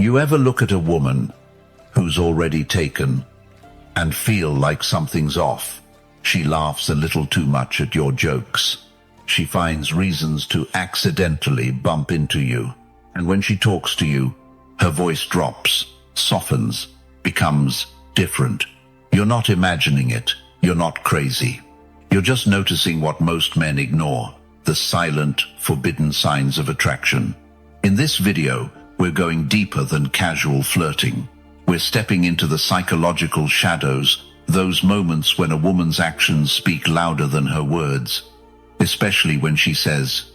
You ever look at a woman who's already taken and feel like something's off? She laughs a little too much at your jokes. She finds reasons to accidentally bump into you. And when she talks to you, her voice drops, softens, becomes different. You're not imagining it. You're not crazy. You're just noticing what most men ignore, the silent, forbidden signs of attraction. In this video, we're going deeper than casual flirting. We're stepping into the psychological shadows, those moments when a woman's actions speak louder than her words, especially when she says,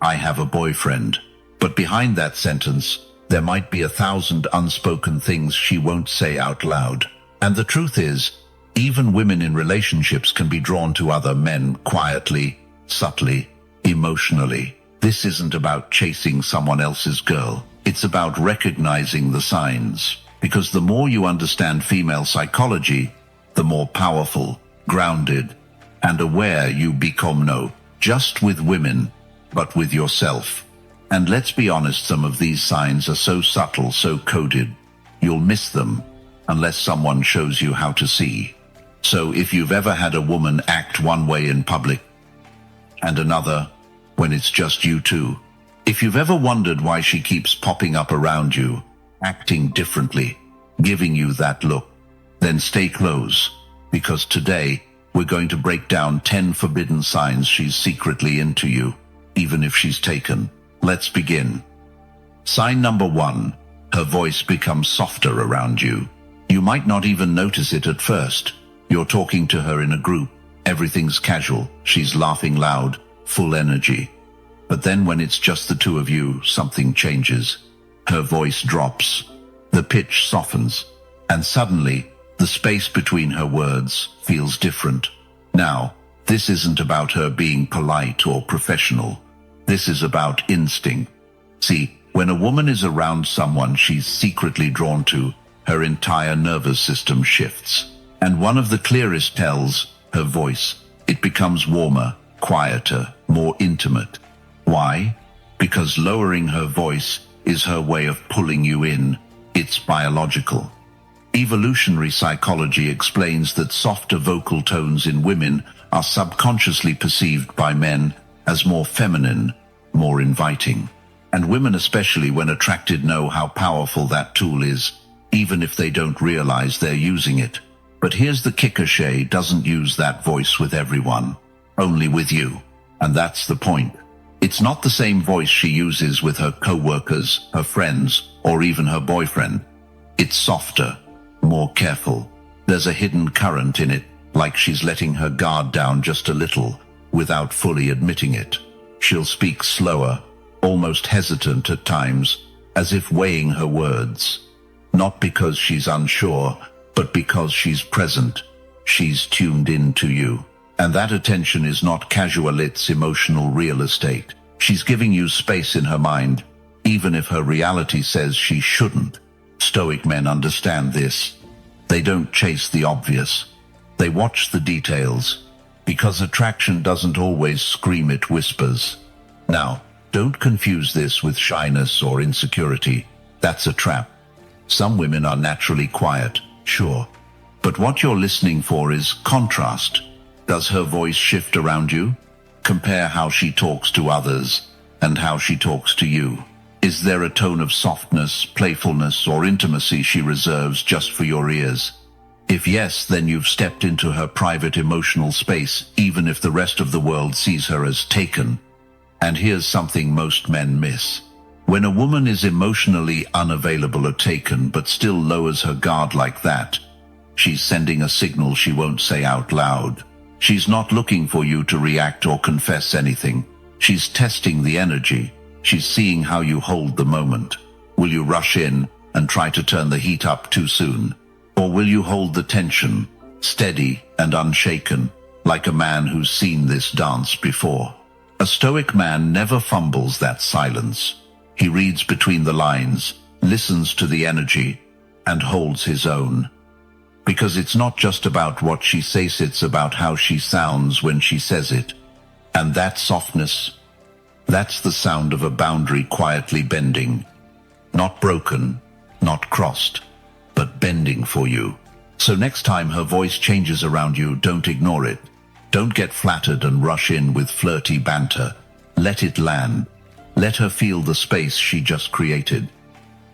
"I have a boyfriend." But behind that sentence, there might be 1,000 unspoken things she won't say out loud. And the truth is, even women in relationships can be drawn to other men quietly, subtly, emotionally. This isn't about chasing someone else's girl. It's about recognizing the signs. Because the more you understand female psychology, the more powerful, grounded, and aware you become, not just with women, but with yourself. And let's be honest, some of these signs are so subtle, so coded, you'll miss them unless someone shows you how to see. So if you've ever had a woman act one way in public and another when it's just you two, if you've ever wondered why she keeps popping up around you, acting differently, giving you that look, then stay close, because today we're going to break down 10 forbidden signs she's secretly into you, even if she's taken. Let's begin. Sign number 1, her voice becomes softer around you. You might not even notice it at first. You're talking to her in a group. Everything's casual. She's laughing loud, full energy. But then when it's just the two of you, something changes. Her voice drops. The pitch softens. And suddenly, the space between her words feels different. Now, this isn't about her being polite or professional. This is about instinct. See, when a woman is around someone she's secretly drawn to, her entire nervous system shifts. And one of the clearest tells, her voice. It becomes warmer, quieter, more intimate. Why? Because lowering her voice is her way of pulling you in. It's biological. Evolutionary psychology explains that softer vocal tones in women are subconsciously perceived by men as more feminine, more inviting. And women, especially when attracted, know how powerful that tool is, even if they don't realize they're using it. But here's the kicker: Shay doesn't use that voice with everyone, only with you. And that's the point. It's not the same voice she uses with her co-workers, her friends, or even her boyfriend. It's softer, more careful. There's a hidden current in it, like she's letting her guard down just a little, without fully admitting it. She'll speak slower, almost hesitant at times, as if weighing her words. Not because she's unsure, but because she's present. She's tuned in to you. And that attention is not casual, it's emotional real estate. She's giving you space in her mind, even if her reality says she shouldn't. Stoic men understand this. They don't chase the obvious. They watch the details, because attraction doesn't always scream, it whispers. Now, don't confuse this with shyness or insecurity. That's a trap. Some women are naturally quiet, sure. But what you're listening for is contrast. Does her voice shift around you? Compare how she talks to others and how she talks to you. Is there a tone of softness, playfulness, or intimacy she reserves just for your ears? If yes, then you've stepped into her private emotional space, even if the rest of the world sees her as taken. And here's something most men miss. When a woman is emotionally unavailable or taken but still lowers her guard like that, she's sending a signal she won't say out loud. She's not looking for you to react or confess anything. She's testing the energy. She's seeing how you hold the moment. Will you rush in and try to turn the heat up too soon? Or will you hold the tension, steady and unshaken, like a man who's seen this dance before? A Stoic man never fumbles that silence. He reads between the lines, listens to the energy, and holds his own. Because it's not just about what she says, it's about how she sounds when she says it. And that softness, that's the sound of a boundary quietly bending. Not broken, not crossed, but bending for you. So next time her voice changes around you, don't ignore it. Don't get flattered and rush in with flirty banter. Let it land. Let her feel the space she just created.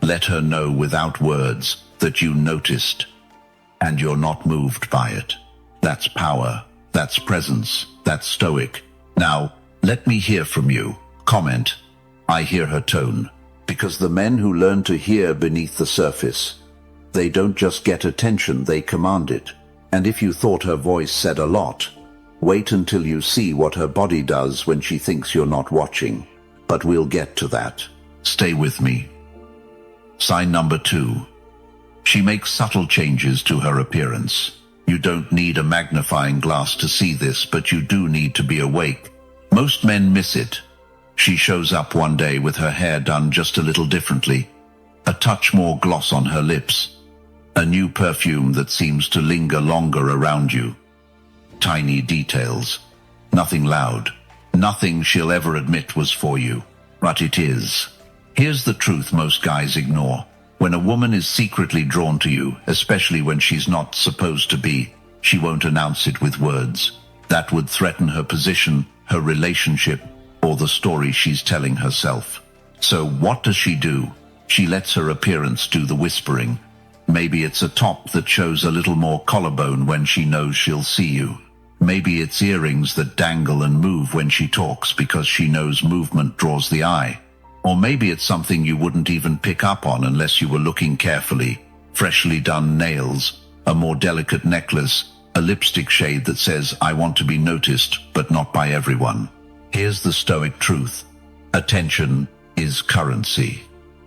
Let her know without words that you noticed, and you're not moved by it. That's power. That's presence. That's stoic. Now, let me hear from you. Comment. I hear her tone. Because the men who learn to hear beneath the surface, they don't just get attention, they command it. And if you thought her voice said a lot, wait until you see what her body does when she thinks you're not watching. But we'll get to that. Stay with me. Sign number 2. She makes subtle changes to her appearance. You don't need a magnifying glass to see this, but you do need to be awake. Most men miss it. She shows up one day with her hair done just a little differently, a touch more gloss on her lips, a new perfume that seems to linger longer around you. Tiny details. Nothing loud. Nothing she'll ever admit was for you. But it is. Here's the truth most guys ignore. When a woman is secretly drawn to you, especially when she's not supposed to be, she won't announce it with words. That would threaten her position, her relationship, or the story she's telling herself. So what does she do? She lets her appearance do the whispering. Maybe it's a top that shows a little more collarbone when she knows she'll see you. Maybe it's earrings that dangle and move when she talks because she knows movement draws the eye. Or maybe it's something you wouldn't even pick up on unless you were looking carefully. Freshly done nails, a more delicate necklace, a lipstick shade that says, I want to be noticed, but not by everyone. Here's the stoic truth. Attention is currency.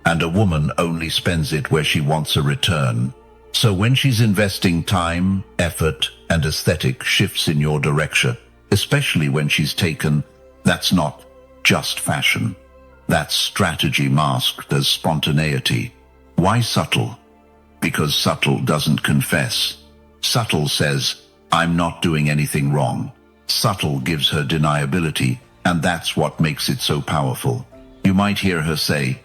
And a woman only spends it where she wants a return. So when she's investing time, effort, and aesthetic shifts in your direction, especially when she's taken, that's not just fashion. That's strategy masked as spontaneity. Why subtle? Because subtle doesn't confess. Subtle says, I'm not doing anything wrong. Subtle gives her deniability, and that's what makes it so powerful. You might hear her say,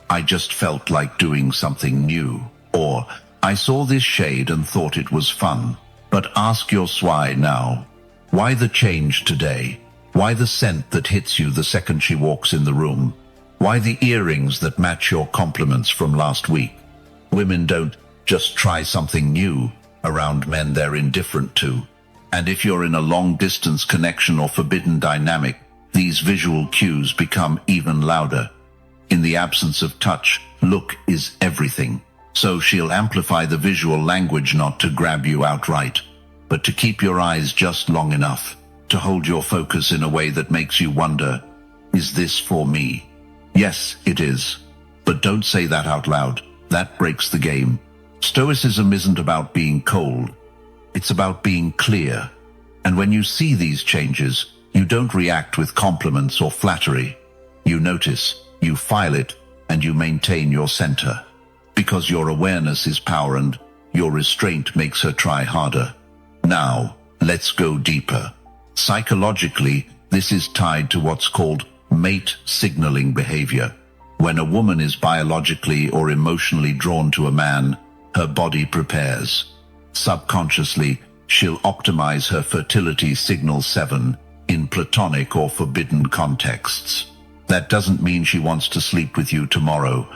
I just felt like doing something new. Or, I saw this shade and thought it was fun. But ask your why now. Why the change today? Why the scent that hits you the second she walks in the room? Why the earrings that match your compliments from last week? Women don't just try something new around men they're indifferent to. And if you're in a long-distance connection or forbidden dynamic, these visual cues become even louder. In the absence of touch, look is everything. So she'll amplify the visual language not to grab you outright, but to keep your eyes just long enough to hold your focus in a way that makes you wonder, is this for me? Yes, it is. But don't say that out loud. That breaks the game. Stoicism isn't about being cold. It's about being clear. And when you see these changes, you don't react with compliments or flattery. You notice, you file it, and you maintain your center. Because your awareness is power and your restraint makes her try harder. Now, let's go deeper. Psychologically, this is tied to what's called mate signaling behavior. When a woman is biologically or emotionally drawn to a man, her body prepares. Subconsciously, she'll optimize her fertility signal 7 in platonic or forbidden contexts. That doesn't mean she wants to sleep with you tomorrow,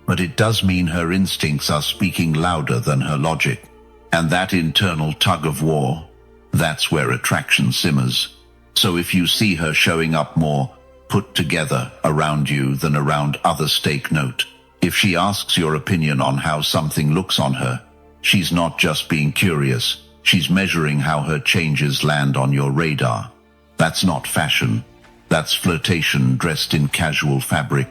but it does mean her instincts are speaking louder than her logic. And that internal tug-of-war, that's where attraction simmers. So if you see her showing up more put together around you than around others, take note. If she asks your opinion on how something looks on her, she's not just being curious, she's measuring how her changes land on your radar. That's not fashion. That's flirtation dressed in casual fabric.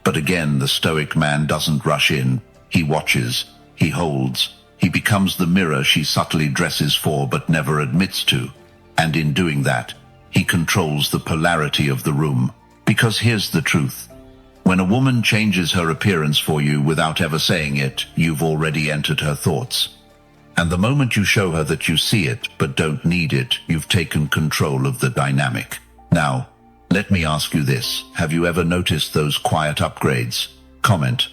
But again, the stoic man doesn't rush in. He watches, he holds, he becomes the mirror she subtly dresses for but never admits to. And in doing that, he controls the polarity of the room. Because here's the truth. When a woman changes her appearance for you without ever saying it, you've already entered her thoughts. And the moment you show her that you see it but don't need it, you've taken control of the dynamic. Now, let me ask you this. Have you ever noticed those quiet upgrades? Comment.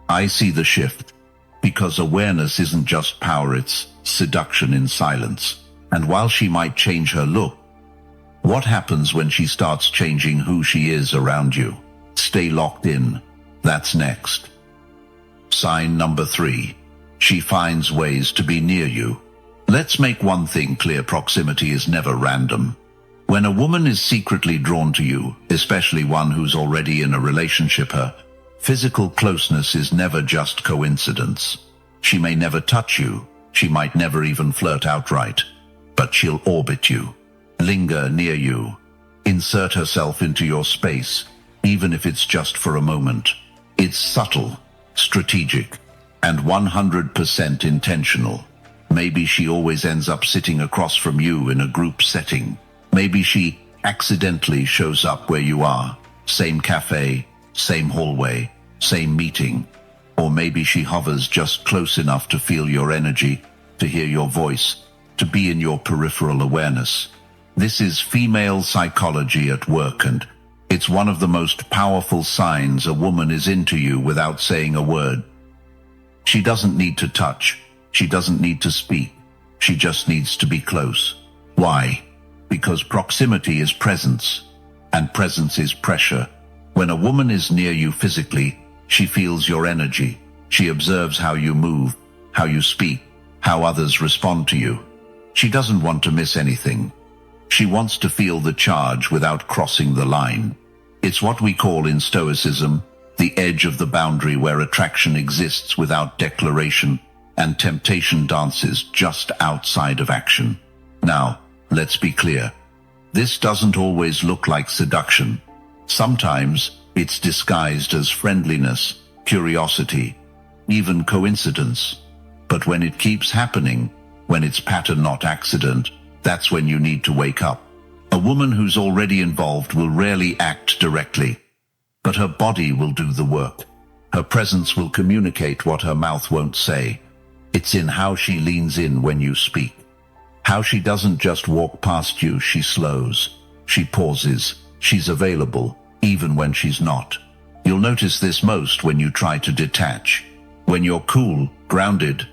I see the shift. Because awareness isn't just power, it's seduction in silence. And while she might change her look, what happens when she starts changing who she is around you? Stay locked in. That's next. Sign number 3. She finds ways to be near you. Let's make one thing clear: proximity is never random. When a woman is secretly drawn to you, especially one who's already in a relationship, her physical closeness is never just coincidence. She may never touch you, she might never even flirt outright, but she'll orbit you, linger near you, insert herself into your space, even if it's just for a moment. It's subtle, strategic, and 100% intentional. Maybe she always ends up sitting across from you in a group setting. Maybe she accidentally shows up where you are. Same cafe, same hallway, same meeting. Or maybe she hovers just close enough to feel your energy, to hear your voice, to be in your peripheral awareness. This is female psychology at work, and it's one of the most powerful signs a woman is into you without saying a word. She doesn't need to touch. She doesn't need to speak. She just needs to be close. Why? Because proximity is presence, and presence is pressure. When a woman is near you physically, she feels your energy. She observes how you move, how you speak, how others respond to you. She doesn't want to miss anything. She wants to feel the charge without crossing the line. It's what we call in Stoicism the edge of the boundary, where attraction exists without declaration and temptation dances just outside of action. Now, let's be clear. This doesn't always look like seduction. Sometimes it's disguised as friendliness, curiosity, even coincidence. But when it keeps happening, when it's pattern not accident, that's when you need to wake up. A woman who's already involved will rarely act directly, but her body will do the work. Her presence will communicate what her mouth won't say. It's in how she leans in when you speak. How she doesn't just walk past you, she slows. She pauses. She's available, even when she's not. You'll notice this most when you try to detach. When you're cool, grounded,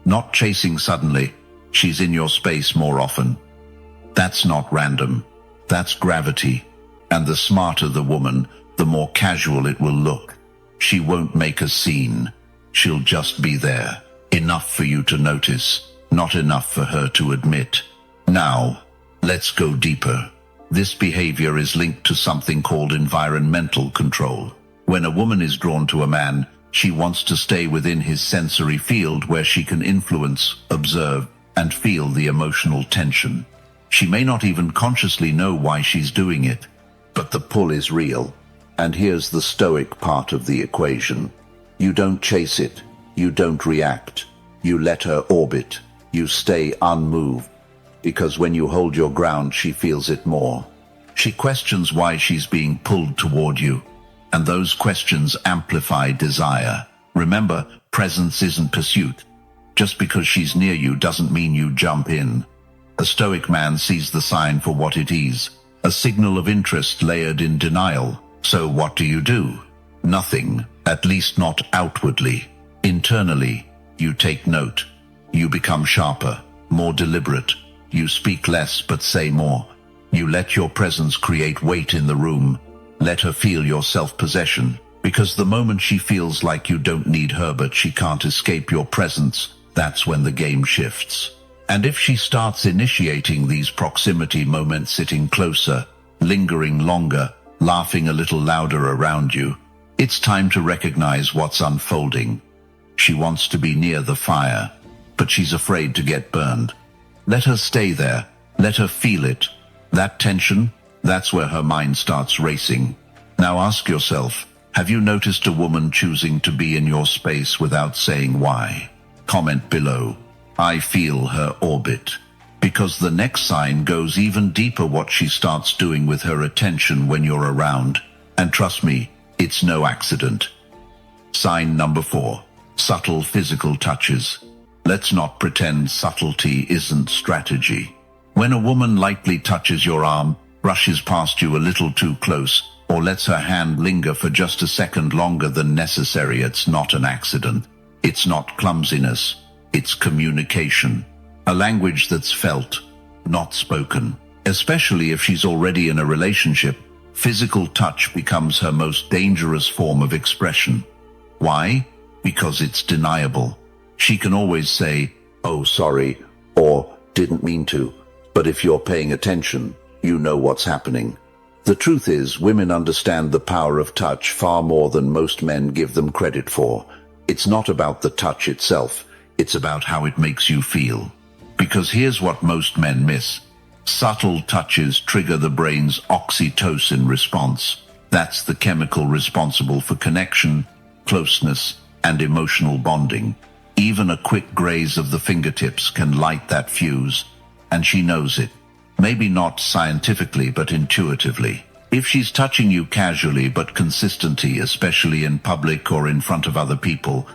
not chasing suddenly, she's in your space more often. That's not random. That's gravity. And the smarter the woman, the more casual it will look. She won't make a scene. She'll just be there. Enough for you to notice, not enough for her to admit. Now, let's go deeper. This behavior is linked to something called environmental control. When a woman is drawn to a man, she wants to stay within his sensory field, where she can influence, observe, and feel the emotional tension. She may not even consciously know why she's doing it, but the pull is real. And here's the Stoic part of the equation. You don't chase it. You don't react. You let her orbit. You stay unmoved. Because when you hold your ground, she feels it more. She questions why she's being pulled toward you. And those questions amplify desire. Remember, presence isn't pursuit. Just because she's near you doesn't mean you jump in. A Stoic man sees the sign for what it is, a signal of interest layered in denial. So what do? Nothing, at least not outwardly. Internally, you take note. You become sharper, more deliberate. You speak less but say more. You let your presence create weight in the room. Let her feel your self-possession. Because the moment she feels like you don't need her but she can't escape your presence, that's when the game shifts. And if she starts initiating these proximity moments, sitting closer, lingering longer, laughing a little louder around you, it's time to recognize what's unfolding. She wants to be near the fire, but she's afraid to get burned. Let her stay there. Let her feel it. That tension, that's where her mind starts racing. Now ask yourself, have you noticed a woman choosing to be in your space without saying why? Comment below. I feel her orbit. Because the next sign goes even deeper, what she starts doing with her attention when you're around. And trust me, it's no accident. Sign number 4. Subtle physical touches. Let's not pretend subtlety isn't strategy. When a woman lightly touches your arm, brushes past you a little too close, or lets her hand linger for just a second longer than necessary, it's not an accident. It's not clumsiness, it's communication. A language that's felt, not spoken. Especially if she's already in a relationship, physical touch becomes her most dangerous form of expression. Why? Because it's deniable. She can always say, "Oh, sorry," or "didn't mean to," but if you're paying attention, you know what's happening. The truth is, women understand the power of touch far more than most men give them credit for. It's not about the touch itself, it's about how it makes you feel. Because here's what most men miss. Subtle touches trigger the brain's oxytocin response. That's the chemical responsible for connection, closeness, and emotional bonding. Even a quick graze of the fingertips can light that fuse, and she knows it. Maybe not scientifically, but intuitively. If she's touching you casually but consistently, especially in public or in front of other people,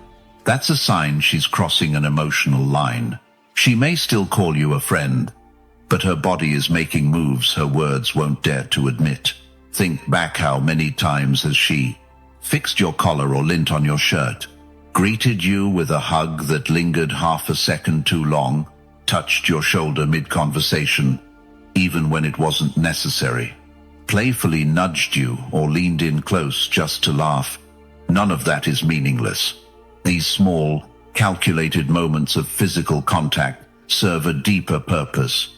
that's a sign she's crossing an emotional line. She may still call you a friend, but her body is making moves her words won't dare to admit. Think back, how many times has she fixed your collar or lint on your shirt, greeted you with a hug that lingered half a second too long, touched your shoulder mid-conversation, even when it wasn't necessary, playfully nudged you or leaned in close just to laugh? None of that is meaningless. These small, calculated moments of physical contact serve a deeper purpose.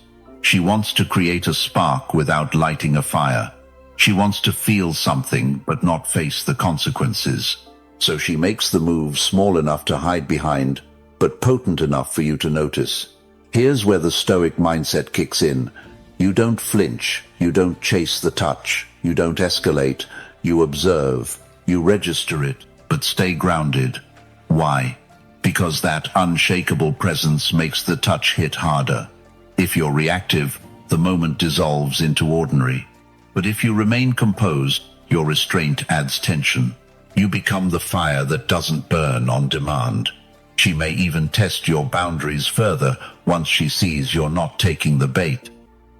She wants to create a spark without lighting a fire. She wants to feel something but not face the consequences. So she makes the move small enough to hide behind, but potent enough for you to notice. Here's where the Stoic mindset kicks in. You don't flinch, you don't chase the touch, you don't escalate, you observe, you register it, but stay grounded. Why? Because that unshakable presence makes the touch hit harder. If you're reactive, the moment dissolves into ordinary. But if you remain composed, your restraint adds tension. You become the fire that doesn't burn on demand. She may even test your boundaries further once she sees you're not taking the bait.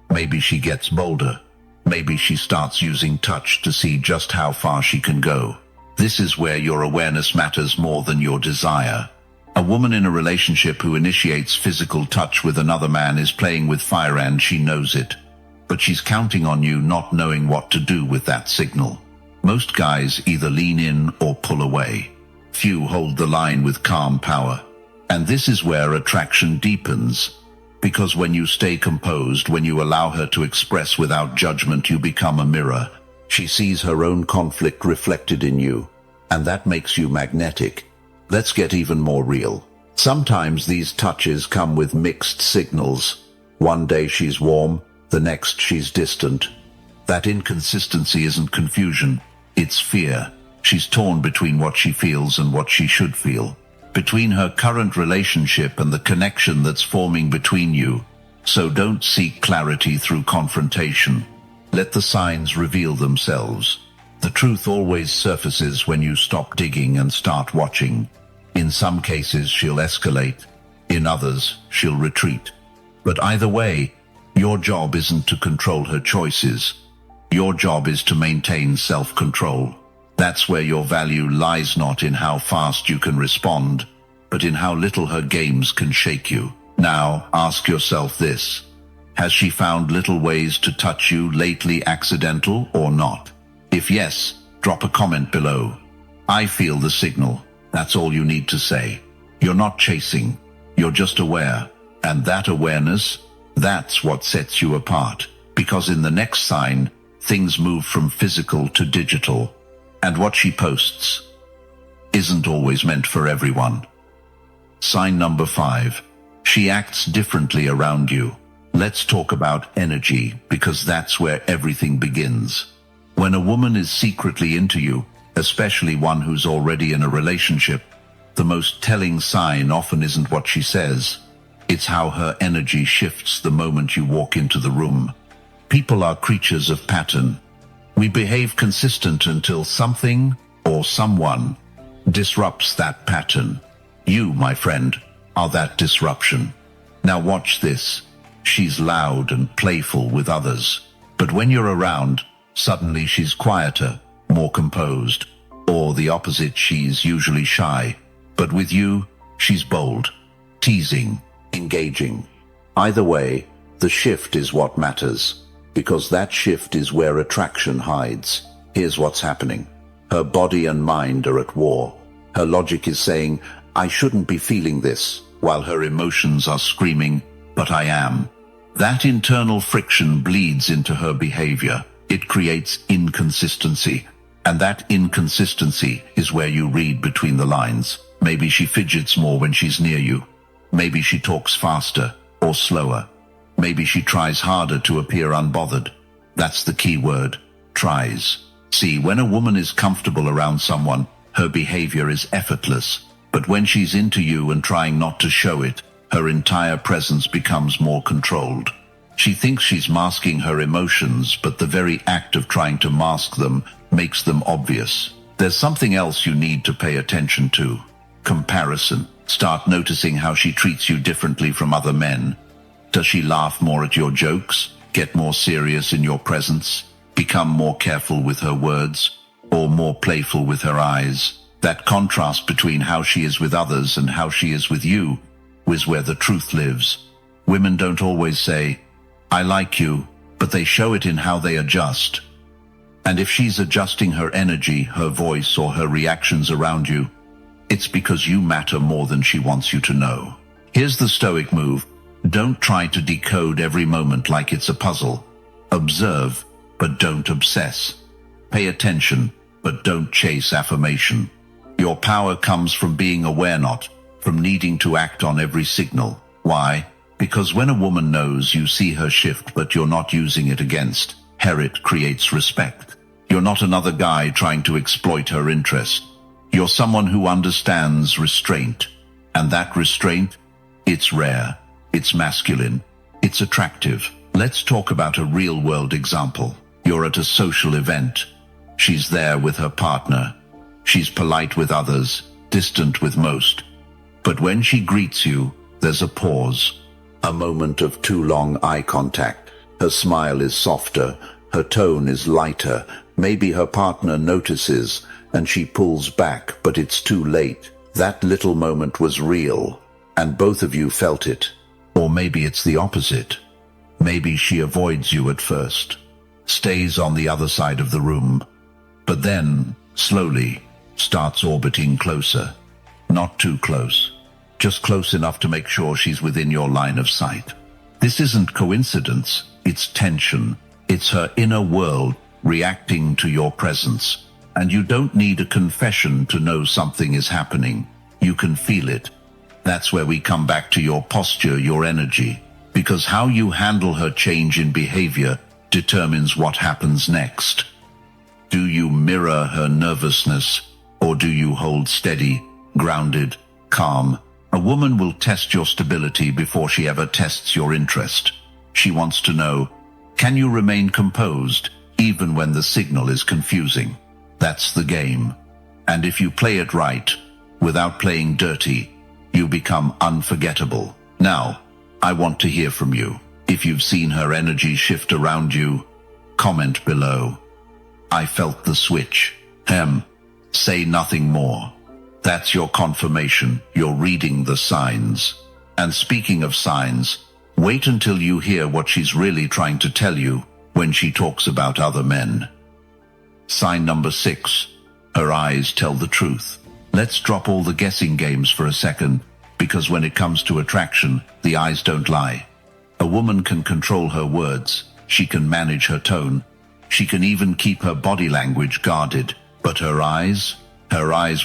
Maybe she gets bolder. Maybe she starts using touch to see just how far she can go. This is where your awareness matters more than your desire. A woman in a relationship who initiates physical touch with another man is playing with fire, and she knows it. But she's counting on you not knowing what to do with that signal. Most guys either lean in or pull away. Few hold the line with calm power. And this is where attraction deepens. Because when you stay composed, when you allow her to express without judgment, you become a mirror. She sees her own conflict reflected in you, and that makes you magnetic. Let's get even more real. Sometimes these touches come with mixed signals. One day she's warm, the next she's distant. That inconsistency isn't confusion, it's fear. She's torn between what she feels and what she should feel, between her current relationship and the connection that's forming between you. So don't seek clarity through confrontation. Let the signs reveal themselves. The truth always surfaces when you stop digging and start watching. In some cases, she'll escalate. In others, she'll retreat. But either way, your job isn't to control her choices. Your job is to maintain self-control. That's where your value lies, not in how fast you can respond, but in how little her games can shake you. Now, ask yourself this. Has she found little ways to touch you lately, accidental or not? If yes, drop a comment below. I feel the signal. That's all you need to say. You're not chasing. You're just aware. And that awareness, that's what sets you apart. Because in the next sign, things move from physical to digital. And what she posts isn't always meant for everyone. Sign number 5. She acts differently around you. Let's talk about energy, because that's where everything begins. When a woman is secretly into you, especially one who's already in a relationship, the most telling sign often isn't what she says. It's how her energy shifts the moment you walk into the room. People are creatures of pattern. We behave consistent until something or someone disrupts that pattern. You, my friend, are that disruption. Now watch this. She's loud and playful with others, but when you're around, suddenly she's quieter, more composed, or the opposite, she's usually shy, But with you, she's bold, teasing, engaging. Either way, the shift is what matters, because that shift is where attraction hides. Here's what's happening. Her body and mind are at war. Her logic is saying, I shouldn't be feeling this, while her emotions are screaming, but I am. That internal friction bleeds into her behavior. It creates inconsistency. And that inconsistency is where you read between the lines. Maybe she fidgets more when she's near you. Maybe she talks faster or slower. Maybe she tries harder to appear unbothered. That's the key word, tries. See, when a woman is comfortable around someone, her behavior is effortless. But when she's into you and trying not to show it, her entire presence becomes more controlled. She thinks she's masking her emotions, but the very act of trying to mask them makes them obvious. There's something else you need to pay attention to. Comparison. Start noticing how she treats you differently from other men. Does she laugh more at your jokes? Get more serious in your presence? Become more careful with her words? Or more playful with her eyes? That contrast between how she is with others and how she is with you is where the truth lives. Women don't always say, I like you, but they show it in how they adjust. And if she's adjusting her energy, her voice, or her reactions around you, it's because you matter more than she wants you to know. Here's the Stoic move. Don't try to decode every moment like it's a puzzle. Observe, but don't obsess. Pay attention, but don't chase affirmation. Your power comes from being aware, not from needing to act on every signal. Why? Because when a woman knows you see her shift but you're not using it against her, it creates respect. You're not another guy trying to exploit her interest. You're someone who understands restraint. And that restraint, it's rare, it's masculine, it's attractive. Let's talk about a real-world example. You're at a social event. She's there with her partner. She's polite with others, distant with most. But when she greets you, there's a pause. A moment of too long eye contact. Her smile is softer, her tone is lighter. Maybe her partner notices, and she pulls back, but it's too late. That little moment was real, and both of you felt it. Or maybe it's the opposite. Maybe she avoids you at first, stays on the other side of the room, but then, slowly, starts orbiting closer. Not too close, just close enough to make sure she's within your line of sight. This isn't coincidence, it's tension. It's her inner world reacting to your presence. And you don't need a confession to know something is happening. You can feel it. That's where we come back to your posture, your energy. Because how you handle her change in behavior determines what happens next. Do you mirror her nervousness, or do you hold steady, grounded, calm? A woman will test your stability before she ever tests your interest. She wants to know, can you remain composed, even when the signal is confusing? That's the game. And if you play it right, without playing dirty, you become unforgettable. Now, I want to hear from you. If you've seen her energy shift around you, comment below. I felt the switch. Say nothing more. That's your confirmation. You're reading the signs. And speaking of signs, wait until you hear what she's really trying to tell you when she talks about other men. Sign number 6. Her eyes tell the truth. Let's drop all the guessing games for a second, because when it comes to attraction, the eyes don't lie. A woman can control her words. She can manage her tone. She can even keep her body language guarded. But her eyes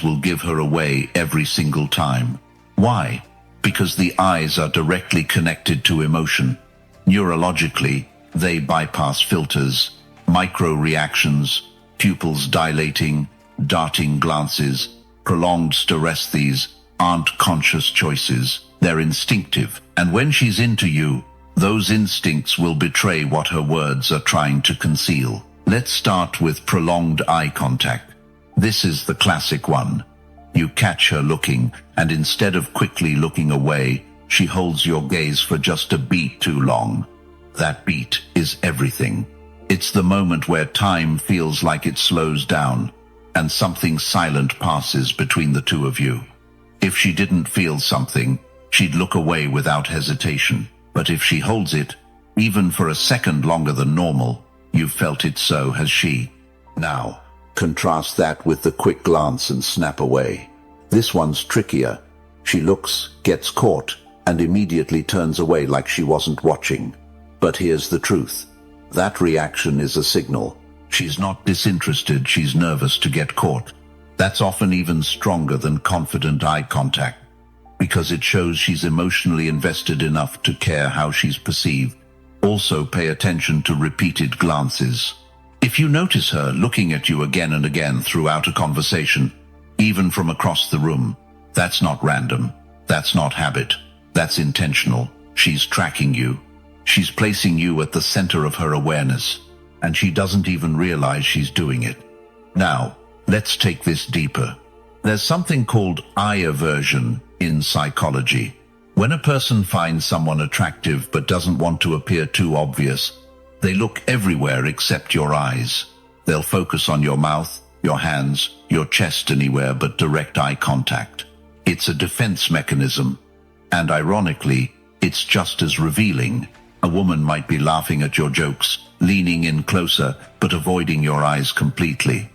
will give her away every single time. Why? Because the eyes are directly connected to emotion. Neurologically, they bypass filters, micro-reactions, pupils dilating, darting glances. Prolonged steresthese aren't conscious choices. They're instinctive. And when she's into you, those instincts will betray what her words are trying to conceal. Let's start with prolonged eye contact. This is the classic one. You catch her looking, and instead of quickly looking away, she holds your gaze for just a beat too long. That beat is everything. It's the moment where time feels like it slows down, and something silent passes between the two of you. If she didn't feel something, she'd look away without hesitation. But if she holds it, even for a second longer than normal, you've felt it, so has she. Now, contrast that with the quick glance and snap away. This one's trickier. She looks, gets caught, and immediately turns away like she wasn't watching. But here's the truth. That reaction is a signal. She's not disinterested, she's nervous to get caught. That's often even stronger than confident eye contact, because it shows she's emotionally invested enough to care how she's perceived. Also, pay attention to repeated glances. If you notice her looking at you again and again throughout a conversation, even from across the room, that's not random. That's not habit. That's intentional. She's tracking you. She's placing you at the center of her awareness, and she doesn't even realize she's doing it. Now, let's take this deeper. There's something called eye aversion in psychology. When a person finds someone attractive but doesn't want to appear too obvious, they look everywhere except your eyes. They'll focus on your mouth, your hands, your chest, anywhere but direct eye contact. It's a defense mechanism, and ironically, it's just as revealing. A woman might be laughing at your jokes, leaning in closer, but avoiding your eyes completely.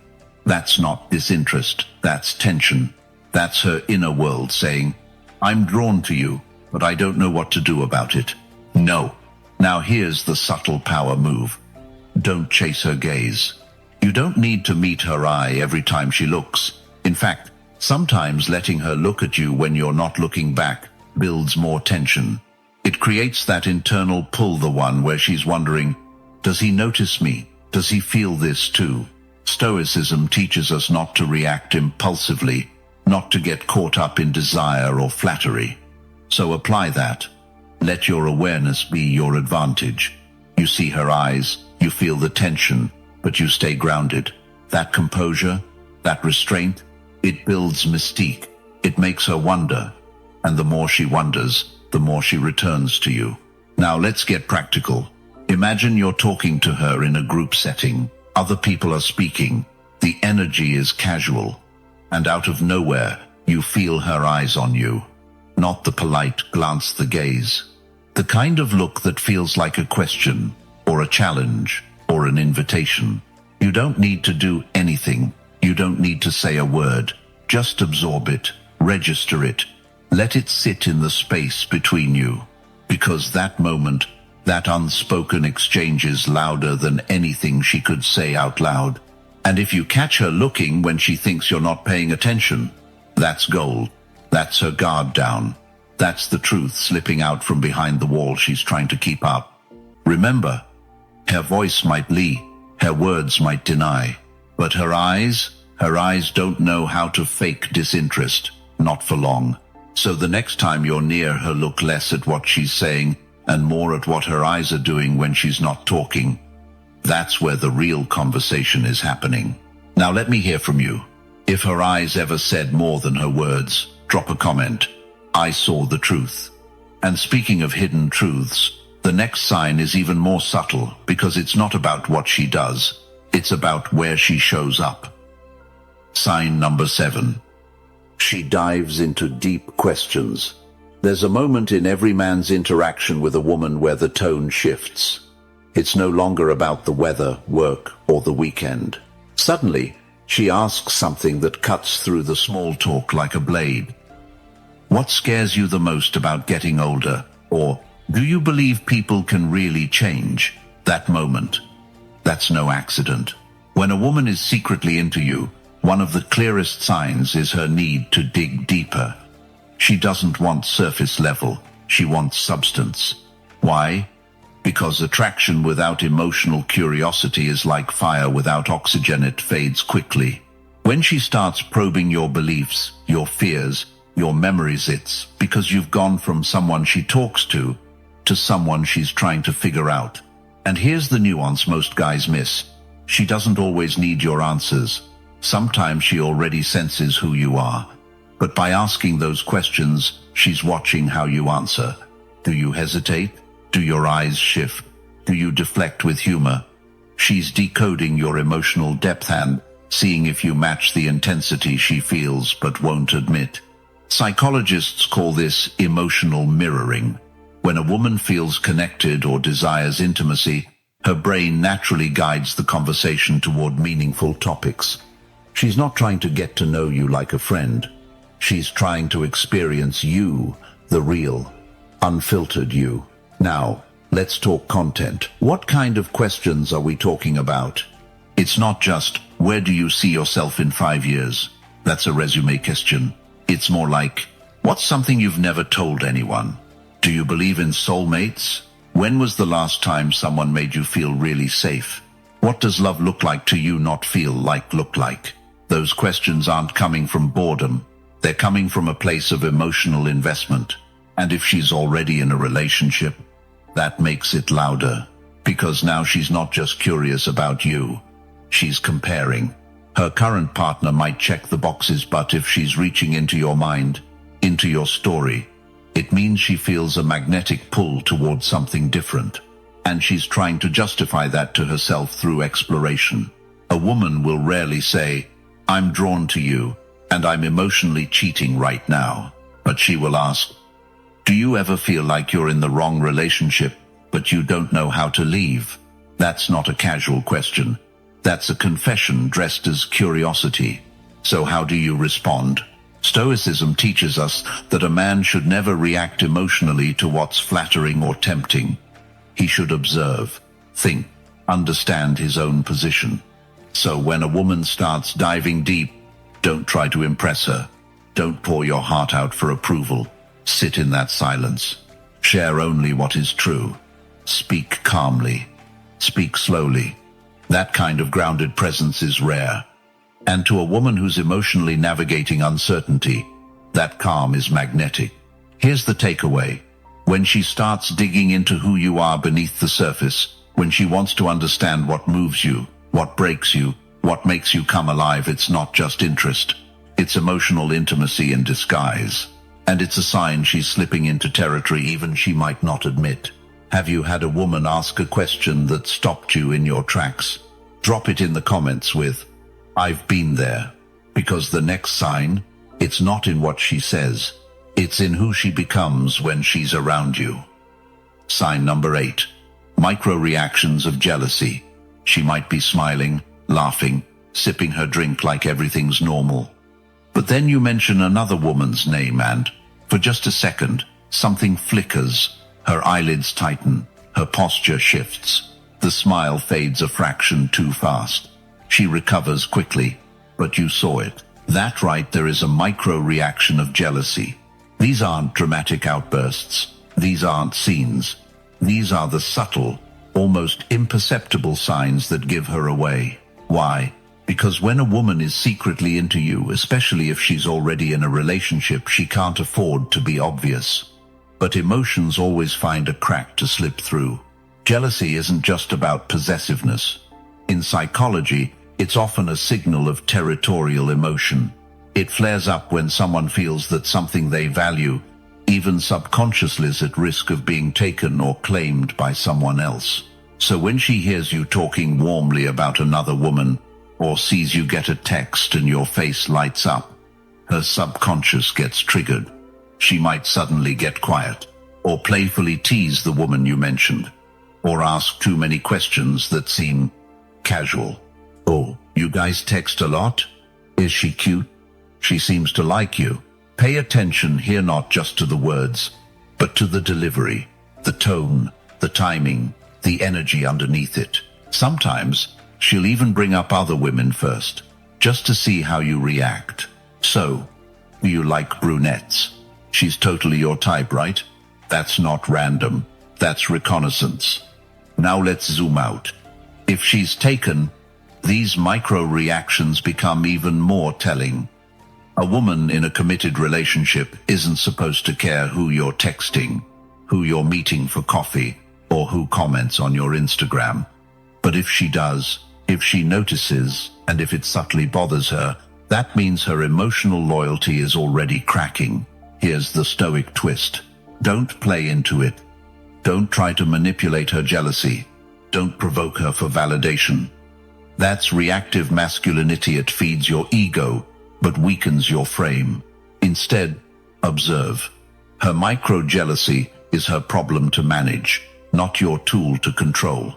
That's not disinterest, that's tension. That's her inner world saying, I'm drawn to you, but I don't know what to do about it. No. Now here's the subtle power move. Don't chase her gaze. You don't need to meet her eye every time she looks. In fact, sometimes letting her look at you when you're not looking back builds more tension. It creates that internal pull, the one where she's wondering, does he notice me? Does he feel this too? Stoicism teaches us not to react impulsively, not to get caught up in desire or flattery. So apply that. Let your awareness be your advantage. You see her eyes, you feel the tension, but you stay grounded. That composure, that restraint, it builds mystique. It makes her wonder. And the more she wonders, the more she returns to you. Now let's get practical. Imagine you're talking to her in a group setting. Other people are speaking. The energy is casual. And out of nowhere, you feel her eyes on you. Not the polite glance, the gaze. The kind of look that feels like a question, or a challenge, or an invitation. You don't need to do anything. You don't need to say a word. Just absorb it, register it. Let it sit in the space between you. Because that moment, that unspoken exchange is louder than anything she could say out loud. And if you catch her looking when she thinks you're not paying attention, that's gold. That's her guard down. That's the truth slipping out from behind the wall she's trying to keep up. Remember, her voice might lie, her words might deny, but her eyes don't know how to fake disinterest, not for long. So the next time you're near her, look less at what she's saying and more at what her eyes are doing when she's not talking. That's where the real conversation is happening. Now let me hear from you. If her eyes ever said more than her words, drop a comment. I saw the truth. And speaking of hidden truths, the next sign is even more subtle, because it's not about what she does. It's about where she shows up. Sign number 7. She dives into deep questions. There's a moment in every man's interaction with a woman where the tone shifts. It's no longer about the weather, work, or the weekend. Suddenly, she asks something that cuts through the small talk like a blade. What scares you the most about getting older? Or, do you believe people can really change? That moment. That's no accident. When a woman is secretly into you, one of the clearest signs is her need to dig deeper. She doesn't want surface level. She wants substance. Why? Because attraction without emotional curiosity is like fire without oxygen. It fades quickly. When she starts probing your beliefs, your fears, your memories, it's because you've gone from someone she talks to someone she's trying to figure out. And here's the nuance most guys miss. She doesn't always need your answers. Sometimes she already senses who you are. But by asking those questions, she's watching how you answer. Do you hesitate? Do your eyes shift? Do you deflect with humor? She's decoding your emotional depth and seeing if you match the intensity she feels but won't admit. Psychologists call this emotional mirroring. When a woman feels connected or desires intimacy, her brain naturally guides the conversation toward meaningful topics. She's not trying to get to know you like a friend. She's trying to experience you, the real, unfiltered you. Now, let's talk content. What kind of questions are we talking about? It's not just, where do you see yourself in 5 years? That's a resume question. It's more like, what's something you've never told anyone? Do you believe in soulmates? When was the last time someone made you feel really safe? What does love look like to you, not feel like look like? Those questions aren't coming from boredom. They're coming from a place of emotional investment. And if she's already in a relationship, that makes it louder. Because now she's not just curious about you. She's comparing. Her current partner might check the boxes, but if she's reaching into your mind, into your story, it means she feels a magnetic pull towards something different. And she's trying to justify that to herself through exploration. A woman will rarely say, I'm drawn to you, and I'm emotionally cheating right now. But she will ask, do you ever feel like you're in the wrong relationship, but you don't know how to leave? That's not a casual question. That's a confession dressed as curiosity. So how do you respond? Stoicism teaches us that a man should never react emotionally to what's flattering or tempting. He should observe, think, understand his own position. So when a woman starts diving deep, don't try to impress her. Don't pour your heart out for approval. Sit in that silence. Share only what is true. Speak calmly. Speak slowly. That kind of grounded presence is rare. And to a woman who's emotionally navigating uncertainty, that calm is magnetic. Here's the takeaway. When she starts digging into who you are beneath the surface, when she wants to understand what moves you, what breaks you, what makes you come alive, it's not just interest. It's emotional intimacy in disguise. And it's a sign she's slipping into territory even she might not admit. Have you had a woman ask a question that stopped you in your tracks? Drop it in the comments with, I've been there. Because the next sign, it's not in what she says. It's in who she becomes when she's around you. Sign number 8. Micro reactions of jealousy. She might be smiling, laughing, sipping her drink like everything's normal. But then you mention another woman's name and, for just a second, something flickers. Her eyelids tighten. Her posture shifts. The smile fades a fraction too fast. She recovers quickly, but you saw it. That right there is a micro reaction of jealousy. These aren't dramatic outbursts. These aren't scenes. These are the subtle, almost imperceptible signs that give her away. Why? Because when a woman is secretly into you, especially if she's already in a relationship, she can't afford to be obvious. But emotions always find a crack to slip through. Jealousy isn't just about possessiveness. In psychology, it's often a signal of territorial emotion. It flares up when someone feels that something they value, even subconsciously, is at risk of being taken or claimed by someone else. So when she hears you talking warmly about another woman, or sees you get a text and your face lights up, her subconscious gets triggered. She might suddenly get quiet, or playfully tease the woman you mentioned, or ask too many questions that seem casual. Oh, you guys text a lot? Is she cute? She seems to like you. Pay attention here, not just to the words, but to the delivery, the tone, the timing, the energy underneath it. Sometimes she'll even bring up other women first, just to see how you react. So, do you like brunettes? She's totally your type, right? That's not random. That's reconnaissance. Now let's zoom out. If she's taken, these micro reactions become even more telling. A woman in a committed relationship isn't supposed to care who you're texting, who you're meeting for coffee, or who comments on your Instagram. But if she does, if she notices, and if it subtly bothers her, that means her emotional loyalty is already cracking. Here's the Stoic twist. Don't play into it. Don't try to manipulate her jealousy. Don't provoke her for validation. That's reactive masculinity. It feeds your ego, but weakens your frame. Instead, Observe. Her micro-jealousy is her problem to manage, not your tool to control.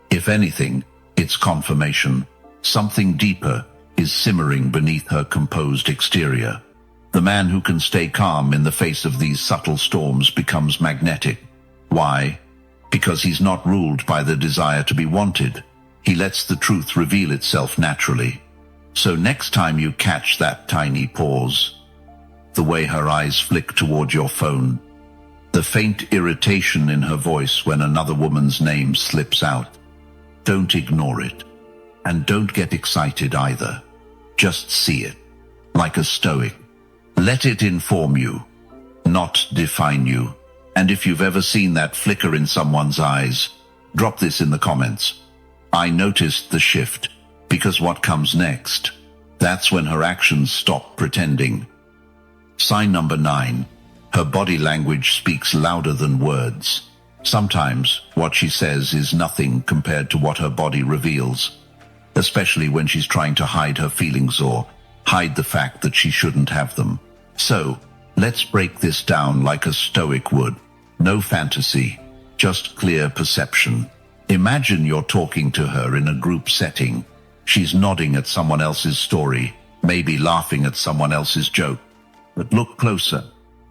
If anything, it's confirmation. Something deeper is simmering beneath her composed exterior. The man who can stay calm in the face of these subtle storms becomes magnetic. Why? Because he's not ruled by the desire to be wanted. He lets the truth reveal itself naturally. So next time you catch that tiny pause, the way her eyes flick toward your phone, the faint irritation in her voice when another woman's name slips out, don't ignore it. And don't get excited either. Just see it. Like a Stoic. Let it inform you, not define you. And if you've ever seen that flicker in someone's eyes, drop this in the comments. I noticed the shift, because what comes next? That's when her actions stop pretending. Sign number 9. Her body language speaks louder than words. Sometimes what she says is nothing compared to what her body reveals, especially when she's trying to hide her feelings or hide the fact that she shouldn't have them. So, let's break this down like a Stoic would. No fantasy, just clear perception. Imagine you're talking to her in a group setting. She's nodding at someone else's story, maybe laughing at someone else's joke. But look closer.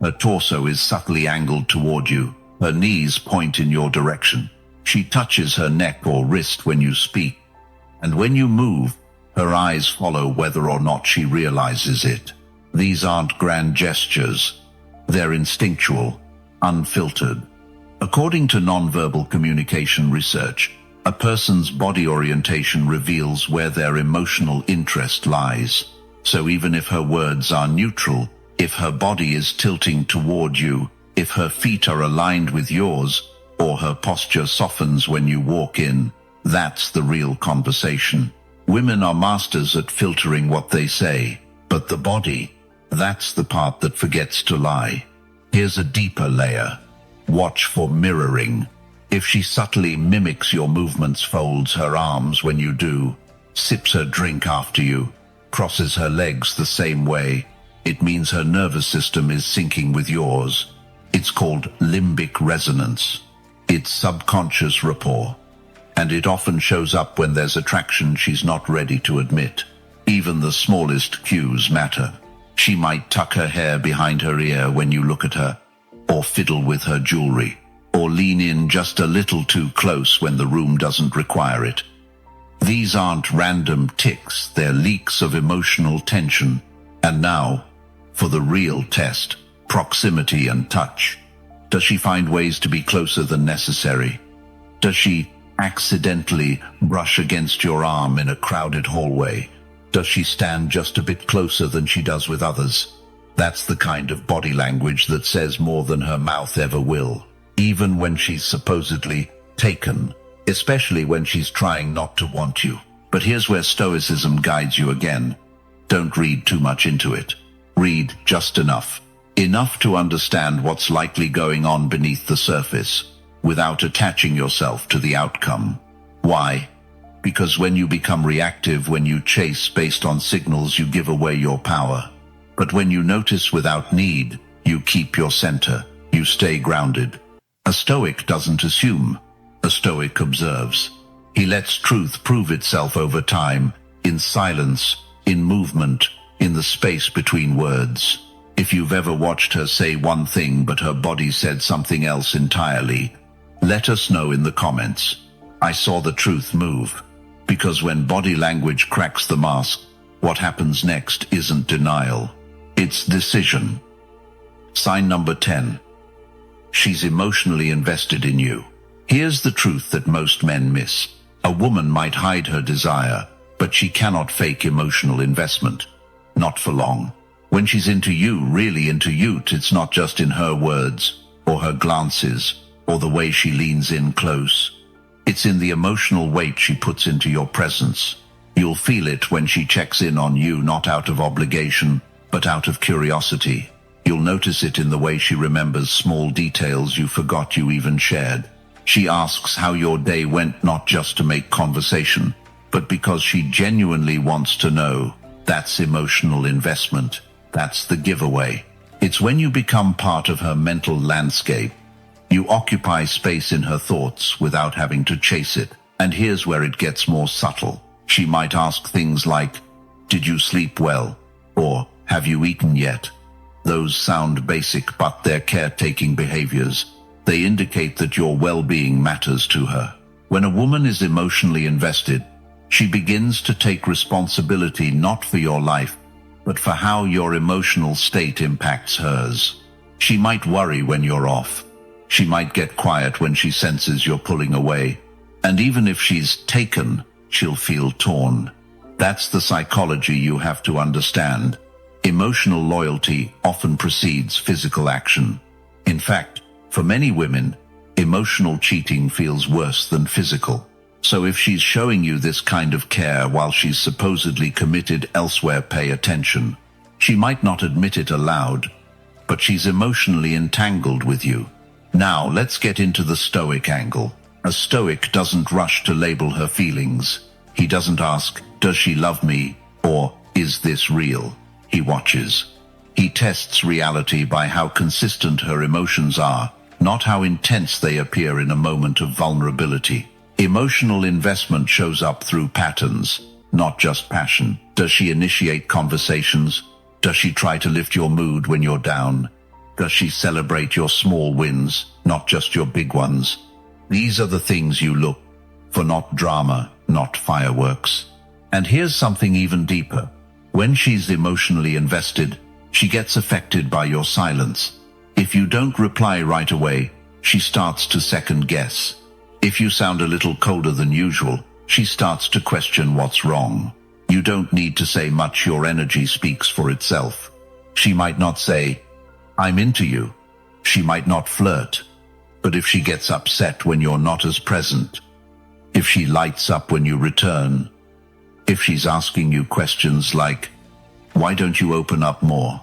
Her torso is subtly angled toward you. Her knees point in your direction. She touches her neck or wrist when you speak. And when you move, her eyes follow whether or not she realizes it. These aren't grand gestures. They're instinctual, unfiltered. According to nonverbal communication research, a person's body orientation reveals where their emotional interest lies. So even if her words are neutral, if her body is tilting toward you, if her feet are aligned with yours, or her posture softens when you walk in, that's the real conversation. Women are masters at filtering what they say, but the body, that's the part that forgets to lie. Here's a deeper layer. Watch for mirroring. If she subtly mimics your movements, folds her arms when you do, sips her drink after you, crosses her legs the same way, it means her nervous system is syncing with yours. It's called limbic resonance. It's subconscious rapport. And it often shows up when there's attraction she's not ready to admit. Even the smallest cues matter. She might tuck her hair behind her ear when you look at her, or fiddle with her jewelry, or lean in just a little too close when the room doesn't require it. These aren't random tics, they're leaks of emotional tension. And now, for the real test, proximity and touch. Does she find ways to be closer than necessary? Does she accidentally brush against your arm in a crowded hallway? Does she stand just a bit closer than she does with others? That's the kind of body language that says more than her mouth ever will, even when she's supposedly taken, especially when she's trying not to want you. But here's where Stoicism guides you again. Don't read too much into it. Read just enough. Enough to understand what's likely going on beneath the surface, without attaching yourself to the outcome. Why? Because when you become reactive, when you chase based on signals, you give away your power. But when you notice without need, you keep your center. You stay grounded. A Stoic doesn't assume. A Stoic observes. He lets truth prove itself over time, in silence, in movement, in the space between words. If you've ever watched her say one thing but her body said something else entirely, let us know in the comments. I saw the truth move. Because when body language cracks the mask, what happens next isn't denial. It's decision. Sign number 10. She's emotionally invested in you. Here's the truth that most men miss. A woman might hide her desire, but she cannot fake emotional investment. Not for long. When she's into you, really into you, it's not just in her words, or her glances, or the way she leans in close. It's in the emotional weight she puts into your presence. You'll feel it when she checks in on you, not out of obligation, but out of curiosity. You'll notice it in the way she remembers small details you forgot you even shared. She asks how your day went, not just to make conversation, but because she genuinely wants to know. That's emotional investment. That's the giveaway. It's when you become part of her mental landscape. You occupy space in her thoughts without having to chase it. And here's where it gets more subtle. She might ask things like, "Did you sleep well?" Or, "Have you eaten yet?" Those sound basic, but they're caretaking behaviors. They indicate that your well-being matters to her. When a woman is emotionally invested, she begins to take responsibility not for your life, but for how your emotional state impacts hers. She might worry when you're off. She might get quiet when she senses you're pulling away. And even if she's taken, she'll feel torn. That's the psychology you have to understand. Emotional loyalty often precedes physical action. In fact, for many women, emotional cheating feels worse than physical. So if she's showing you this kind of care while she's supposedly committed elsewhere, pay attention. She might not admit it aloud, but she's emotionally entangled with you. Now let's get into the Stoic angle. A Stoic doesn't rush to label her feelings. He doesn't ask, "Does she love me?" or "Is this real?" He watches. He tests reality by how consistent her emotions are, not how intense they appear in a moment of vulnerability. Emotional investment shows up through patterns, not just passion. Does she initiate conversations? Does she try to lift your mood when you're down? Does she celebrate your small wins, not just your big ones? These are the things you look for, not drama, not fireworks. And here's something even deeper. When she's emotionally invested, she gets affected by your silence. If you don't reply right away, she starts to second guess. If you sound a little colder than usual, she starts to question what's wrong. You don't need to say much, your energy speaks for itself. She might not say, "I'm into you." She might not flirt. But if she gets upset when you're not as present, if she lights up when you return, if she's asking you questions like, "Why don't you open up more?"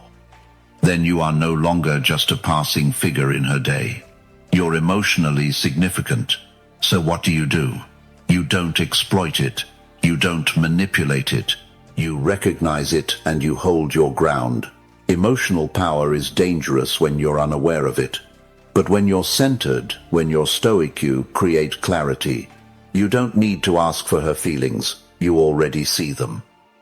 then you are no longer just a passing figure in her day. You're emotionally significant. So what do? You don't exploit it. You don't manipulate it. You recognize it and you hold your ground. Emotional power is dangerous when you're unaware of it. But when you're centered, when you're stoic, you create clarity. You don't need to ask for her feelings. You already see them.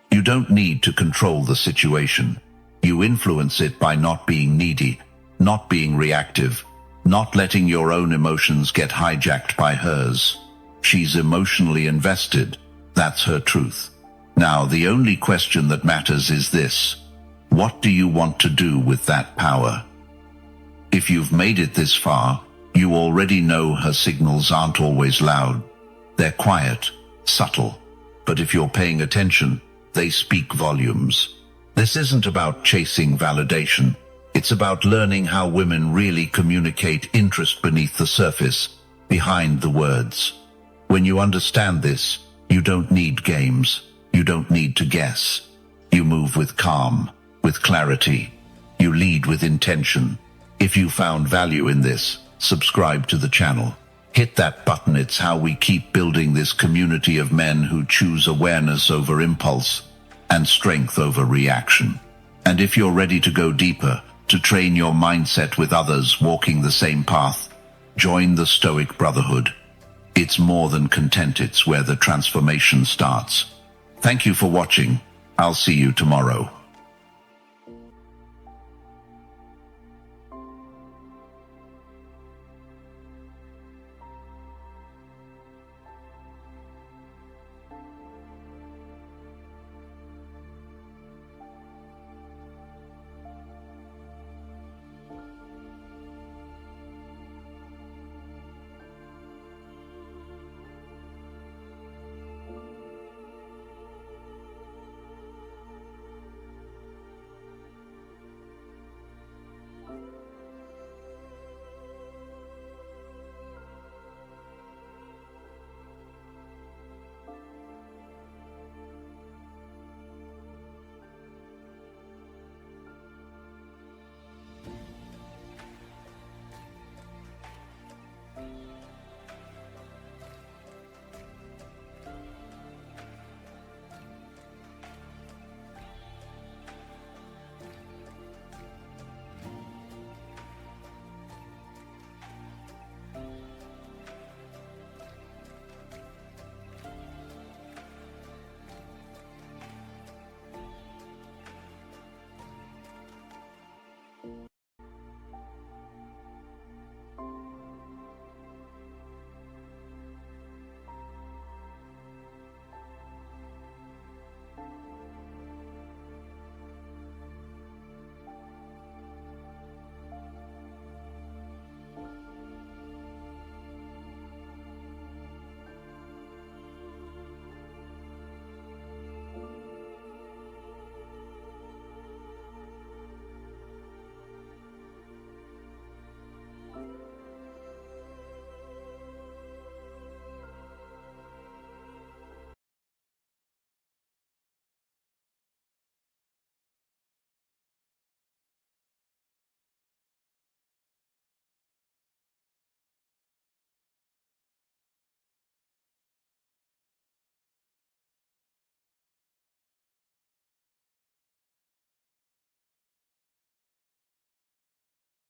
You don't need to control the situation. You influence it by not being needy, not being reactive, not letting your own emotions get hijacked by hers. She's emotionally invested. That's her truth. Now, the only question that matters is this: what do you want to do with that power? If you've made it this far, you already know her signals aren't always loud. They're quiet, subtle. But if you're paying attention, they speak volumes. This isn't about chasing validation. It's about learning how women really communicate interest beneath the surface, behind the words. When you understand this, you don't need games. You don't need to guess. You move with calm, with clarity. You lead with intention. If you found value in this, subscribe to the channel. Hit that button. It's how we keep building this community of men who choose awareness over impulse and strength over reaction. And if you're ready to go deeper, to train your mindset with others walking the same path, join the Stoic Brotherhood. It's more than content, it's where the transformation starts. Thank you for watching. I'll see you tomorrow.